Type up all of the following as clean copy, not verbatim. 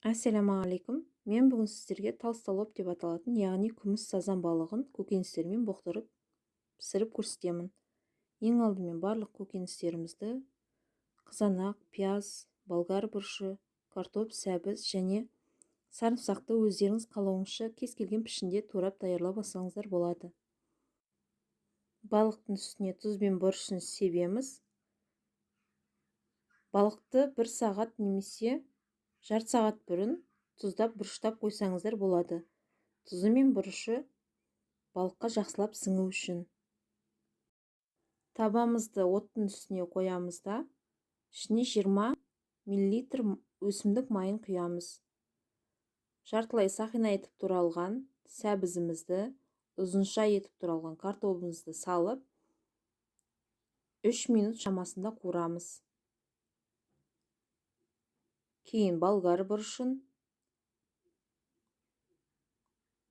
Ассалаумағалейкум. Мен бүгін сіздерге толстолоб деп аталатын, яғни күміс сазан балығын көкөністермен боқтырып пісіріп көрсетемін. Ең алдымен барлық көкөністерімізді қызанақ, пияз, болгар бұрышы, картоп, сәбіз және сарымсақты өздеріңіз қалауыңызша кез келген пішінде турап даярлап алсаңыздар болады. Балықтың үстіне тұз бен бұрышын себеміз. Балықты 1 сағат немесе жарты сағат бұрын тұздап бұрыштап қойсаңыздар болады. Тұзы мен бұрышы балыққа жақсылап сіңу үшін. Табамызды оттың үстіне қоямыз да, ішіне 20 мл өсімдік майын құямыз. Жартылай сақина етіп туралған сәбізімізді, ұзынша етіп туралған картопымызды салып, 3 минут шамасында қуырамыз. Кейін болгар бұрышын,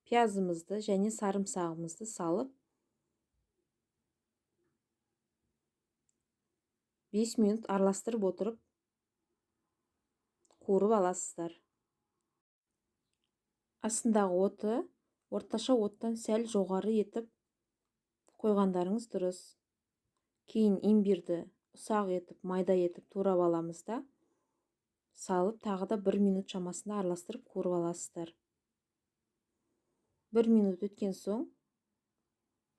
пиязымызды және сарымсағымызды салып 5 минут араластырып отырып қуырып аласыздар. Астындағы оты орташа оттан сәл жоғары етіп қойғандарыңыз дұрыс. Кейін имбирді ұсақ етіп, майда етіп турап аламыз да, салып тағы да 1 минут шамасында араластырып қуырып аласыздар. 1 минут өткен соң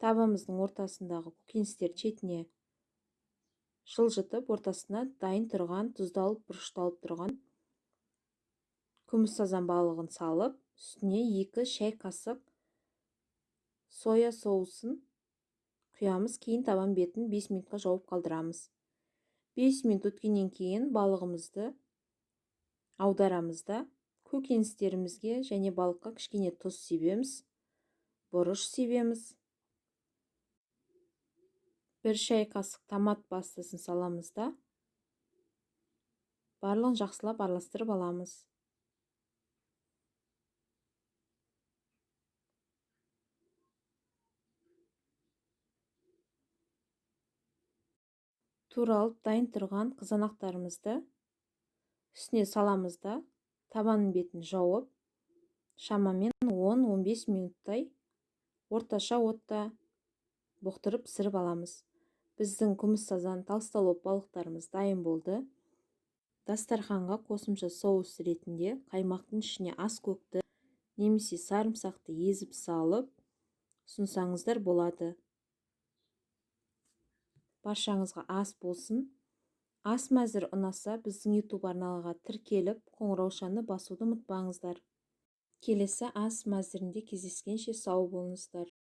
табамыздың ортасындағы көкөністер шетіне жылжытып, ортасына дайын тұрған, тұздалып, бұрышталып тұрған күміс сазан балығын салып, үстіне 2 шай қасық соя соусын құямыз. Кейін табан бетін 5 минутқа жауып қалдырамыз. 5 минут өткеннен кейін балығымызды аударамыз да, көкөністерімізге және балыққа кішкене тұз себеміз, бұрыш себеміз. 1 шай қасық томат пастасын саламыз да, барлығын жақсылап араластырып аламыз. Туралып дайын тұрған қызанақтарымызды үстіне саламыз да, табанның бетін жауып, шамамен 10-15 минуттай орташа отта боқтырып пісіріп аламыз. Біздің күміс сазан толстолоб балықтарымыз дайын болды. Дастарханға қосымша соус ретінде қаймақтың ішіне ас көкті немесе сарымсақты езіп салып ұсынсаңыздар болады. Баршаңызға ас болсын. Ас мәзір ұнаса, біздің YouTube арналарға тіркеліп, қоңыраушаны басуды ұмытпаңыздар. Келесі ас мәзірінде кездескенше сау болыңыздар.